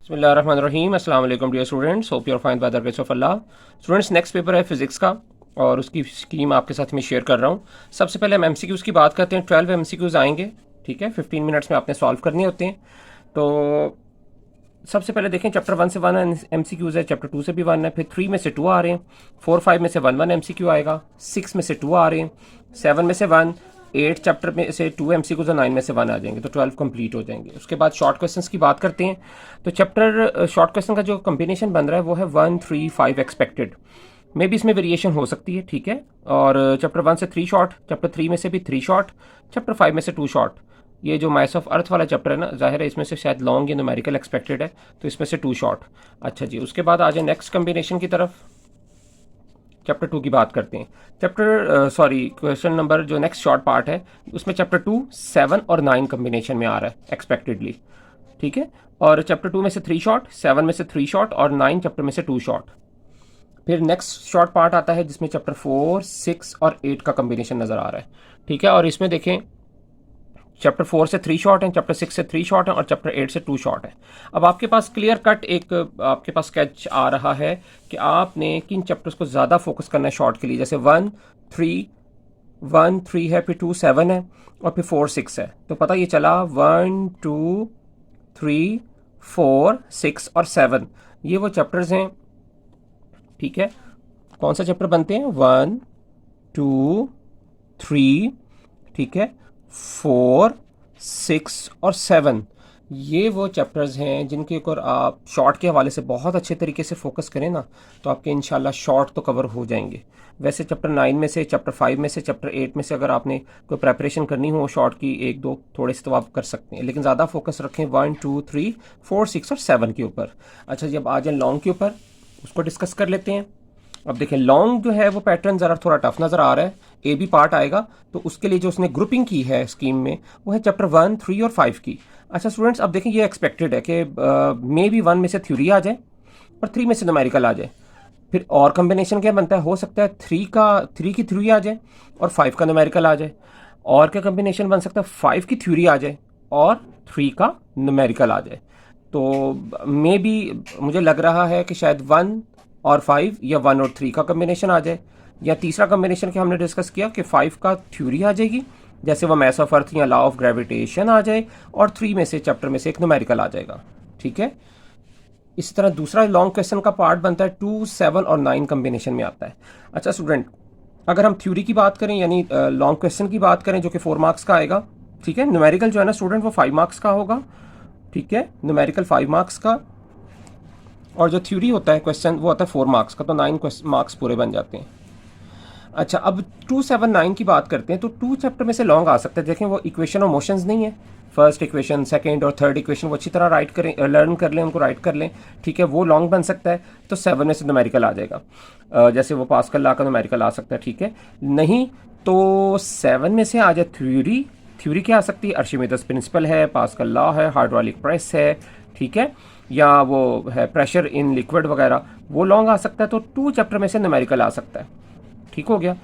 बिस्मिल्लाहिर्रहमानिर्रहीम। अस्सलाम वालेकुम dear students, hope you are fine by the grace of Allah. Students, next paper है physics का और उसकी स्कीम आपके साथ में शेयर कर रहा हूँ। सबसे पहले हम एमसीक्यूज़ की बात करते हैं। 12 एमसीक्यूज़ आएंगे, ठीक है। 15 मिनट्स में आपने सॉल्व करने होते हैं। तो सबसे पहले देखें, चैप्टर 1 से 1 एमसीक्यूज़ है, चैप्टर 2 से भी 1 है, फिर 3 में से 2 आ रहे हैं, 4 5 में से 1 एमसीक्यू आएगा, 6 में से 2 आ रहे हैं, 7 में से 1, 8 चैप्टर में से 2 एमसीक्यूज़ और 9 में से 1 आ जाएंगे, तो 12 कंप्लीट हो जाएंगे। उसके बाद शॉर्ट क्वेश्चंस की बात करते हैं। तो चैप्टर शॉर्ट क्वेश्चन का जो कम्बिनेशन बन रहा है वो है 1 3 5 एक्सपेक्टेड। मे भी इसमें वेरिएशन हो सकती है, ठीक है। और चैप्टर 1 से 3 शॉर्ट, चैप्टर 3 में से भी 3 शॉर्ट, चैप्टर 5 में से 2 शॉर्ट। ये जो मास ऑफ अर्थ वाला चैप्टर है ना, जाहिर है इसमें से शायद लॉन्ग या न्यूमेरिकल एक्सपेक्टेड है, तो इसमें से 2 शॉर्ट। अच्छा जी, उसके बाद आ जाए नेक्स्ट कम्बिनेशन की तरफ। चैप्टर 2 की बात करते हैं। क्वेश्चन नंबर जो नेक्स्ट शॉर्ट पार्ट है उसमें चैप्टर 2 7 और 9 कम्बिनेशन में आ रहा है एक्सपेक्टेडली, ठीक है। और चैप्टर 2 में से 3 शॉर्ट, 7 में से 3 शॉर्ट और 9 चैप्टर में से 2 शॉर्ट। फिर नेक्स्ट शॉर्ट पार्ट आता है जिसमें चैप्टर 4 6 और 8 का कम्बिनेशन नज़र आ रहा है, ठीक है। और इसमें देखें, चैप्टर 4 से 3 शॉर्ट हैं, चैप्टर 6 से 3 शॉर्ट हैं और चैप्टर 8 से 2 शॉर्ट है। अब आपके पास क्लियर कट एक आपके पास स्केच आ रहा है कि आपने किन चैप्टर्स को ज़्यादा फोकस करना है शॉर्ट के लिए। जैसे 1 3 है, फिर 2 7 है और फिर 4 6 है। तो पता ये चला 1 2 3 4 6 और 7 ये वो चैप्टर्स हैं, ठीक है। कौन सा चैप्टर बनते हैं? 1 2 3, ठीक है, 4 6 और 7 ये वो चैप्टर्स हैं जिनके ऊपर आप शॉर्ट के हवाले से बहुत अच्छे तरीके से फोकस करें ना, तो आपके इंशाल्लाह शॉर्ट तो कवर हो जाएंगे। वैसे चैप्टर 9 में से, चैप्टर 5 में से, चैप्टर 8 में से अगर आपने कोई प्रेपरेशन करनी हो शॉर्ट की, एक दो थोड़े से, तो आप कर सकते हैं, लेकिन ज़्यादा फोकस रखें 1 2 3 4 6 और 7 के ऊपर। अच्छा, जब आ जाए लॉन्ग के ऊपर, उसको डिस्कस कर लेते हैं। अब देखें, लॉन्ग जो है वो पैटर्न ज़रा थोड़ा टफ नज़र आ रहा है। ए बी पार्ट आएगा, तो उसके लिए जो उसने ग्रुपिंग की है स्कीम में वो है चैप्टर 1 3 और 5 की। अच्छा स्टूडेंट्स, अब देखें, ये एक्सपेक्टेड है कि मे बी 1 में से थ्योरी आ जाए और 3 में से न्यूमेरिकल आ जाए। फिर और कम्बिनेशन क्या बनता है? हो सकता है 3 की थ्योरी आ जाए और 5 का न्यूमेरिकल आ जाए। और क्या कम्बिनेशन बन सकता है? 5 की थ्योरी आ जाए और 3 का न्यूमेरिकल आ जाए। तो मे बी मुझे लग रहा है कि शायद 1 और 5 या 1 और 3 का कम्बिनेशन आ जाए, या तीसरा कम्बिनेशन कि हमने डिस्कस किया कि 5 का थ्योरी आ जाएगी, जैसे वो मैस ऑफ अर्थ या लॉ ऑफ ग्रेविटेशन आ जाए, और 3 में से चैप्टर में से एक न्यूमेरिकल आ जाएगा, ठीक है। इसी तरह दूसरा लॉन्ग क्वेश्चन का पार्ट बनता है 2 7 और 9 कम्बिनेशन में आता है। अच्छा स्टूडेंट, अगर हम थ्योरी की बात करें, यानी लॉन्ग क्वेश्चन की बात करें जो कि 4 मार्क्स का आएगा, ठीक है। न्यूमेरिकल जो है ना स्टूडेंट वो 5 मार्क्स का होगा, ठीक है, न्यूमेरिकल 5 मार्क्स का। और जो थ्योरी होता है क्वेश्चन वो होता है 4 मार्क्स का, तो 9 मार्क्स पूरे बन जाते हैं। अच्छा, अब 2 7 9 की बात करते हैं। तो 2 चैप्टर में से लॉन्ग आ सकता है। देखें, वो इक्वेशन और मोशंस नहीं है, फर्स्ट इक्वेशन, सेकंड और थर्ड इक्वेशन वो अच्छी तरह राइट करें, लर्न कर लें, उनको राइट कर लें, ठीक है, वो लॉन्ग बन सकता है। तो 7 में से न्यूमेरिकल आ जाएगा, जैसे वो पास्कल लॉ का न्यूमेरिकल आ सकता है, ठीक है। नहीं तो 7 में से आ जाए थ्योरी। थ्योरी क्या आ सकती है? अर्शिमिदस प्रिंसिपल है, पास्कल लॉ है, हाइड्रोलिक प्रेस है, ठीक है, या वो है प्रेशर इन लिक्विड वगैरह, वो लॉन्ग आ सकता है। तो 2 चैप्टर में से न्यूमेरिकल आ सकता है, ठीक हो गया।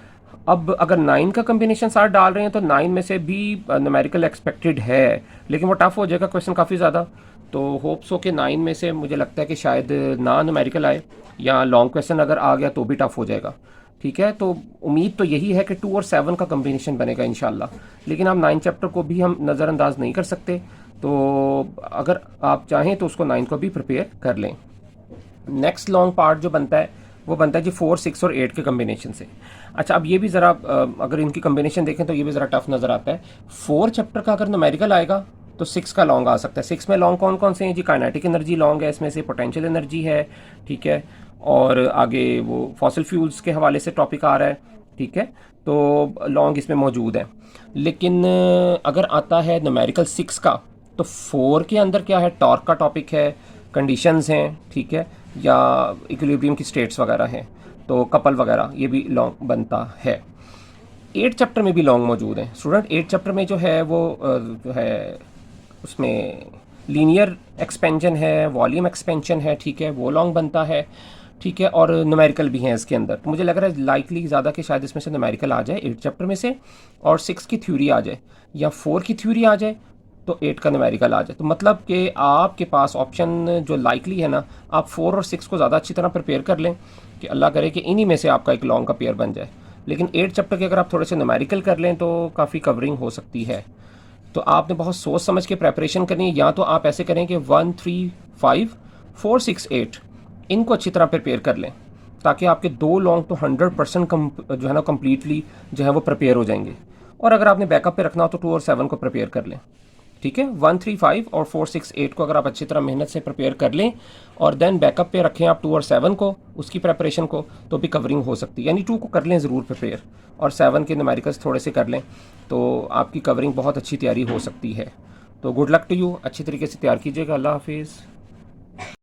अब अगर 9 का कम्बिनेशन साथ डाल रहे हैं तो 9 में से भी न्यूमेरिकल एक्सपेक्टेड है, लेकिन वो टफ हो जाएगा क्वेश्चन काफ़ी ज़्यादा। तो होप्स हो कि 9 में से मुझे लगता है कि शायद ना न्यूमेरिकल आए, या लॉन्ग क्वेश्चन अगर आ गया तो भी टफ हो जाएगा, ठीक है। तो उम्मीद तो यही है कि 2 और 7 का कम्बिनेशन बनेगा इंशाल्लाह, लेकिन हम 9 चैप्टर को भी हम नज़रअंदाज नहीं कर सकते। तो अगर आप चाहें तो उसको 9 को भी प्रिपेयर कर लें। नेक्स्ट लॉन्ग पार्ट जो बनता है वो बनता है जी 4 6 और 8 के कम्बिनेशन से। अच्छा, अब ये भी ज़रा अगर इनकी कम्बिनेशन देखें तो ये भी ज़रा टफ नज़र आता है। 4 चैप्टर का अगर न्यूमेरिकल आएगा तो 6 का लॉन्ग आ सकता है। 6 में लॉन्ग कौन कौन से हैं जी? काइनेटिक एनर्जी लॉन्ग है, इसमें से पोटेंशियल एनर्जी है, ठीक है, और आगे वो फॉसिल फ्यूल्स के हवाले से टॉपिक आ रहा है, ठीक है। तो लॉन्ग इसमें मौजूद है। लेकिन अगर आता है न्यूमेरिकल 6 का, तो 4 के अंदर क्या है? टॉर्क का टॉपिक है, कंडीशंस हैं, ठीक है, या इक्विलिब्रियम की स्टेट्स वगैरह हैं, तो कपल वगैरह, ये भी लॉन्ग बनता है। 8 चैप्टर में भी लॉन्ग मौजूद है स्टूडेंट। 8 चैप्टर में जो है वो जो है उसमें लीनियर एक्सपेंशन है, वॉल्यूम एक्सपेंशन है, ठीक है, वो लॉन्ग बनता है, ठीक है, और न्यूमेरिकल भी हैं इसके अंदर। तो मुझे लग रहा है लाइकली ज़्यादा कि शायद इसमें से न्यूमेरिकल आ जाए 8 चैप्टर में से, और 6 की थ्योरी आ जाए, या 4 की थ्योरी आ जाए, तो 8 का न्यूमेरिकल आ जाए। तो मतलब कि आपके पास ऑप्शन जो लाइकली है ना, आप 4 और 6 को ज़्यादा अच्छी तरह प्रिपेयर कर लें कि अल्लाह करे कि इन्हीं में से आपका एक लॉन्ग का पेयर बन जाए। लेकिन 8 चैप्टर के अगर आप थोड़े से न्यूमेरिकल कर लें तो काफ़ी कवरिंग हो सकती है। तो आपने बहुत सोच समझ के प्रेपरेशन करनी है। या तो आप ऐसे करें कि 1, 3, 5, 4, 6, 8 इनको अच्छी तरह प्रिपेयर कर लें, ताकि आपके 2 लॉन्ग तो 100% जो है ना कम्प्लीटली जो है वो प्रिपेयर हो जाएंगे। और अगर आपने बैकअप पे रखना हो तो 2 और 7 को प्रिपेयर कर लें। ठीक है, 1, 3, 5 और 4, 6, 8 को अगर आप अच्छी तरह मेहनत से प्रिपेयर कर लें और देन बैकअप पे रखें आप 2 और 7 को, उसकी प्रेपरेशन को, तो भी कवरिंग हो सकती है। यानी 2 को कर लें ज़रूर प्रिपेयर और 7 के न्यूमेरिकल्स थोड़े से कर लें, तो आपकी कवरिंग बहुत अच्छी तैयारी हो सकती है। तो गुड लक टू यू, अच्छी तरीके से तैयार कीजिएगा। अल्लाह हाफिज़।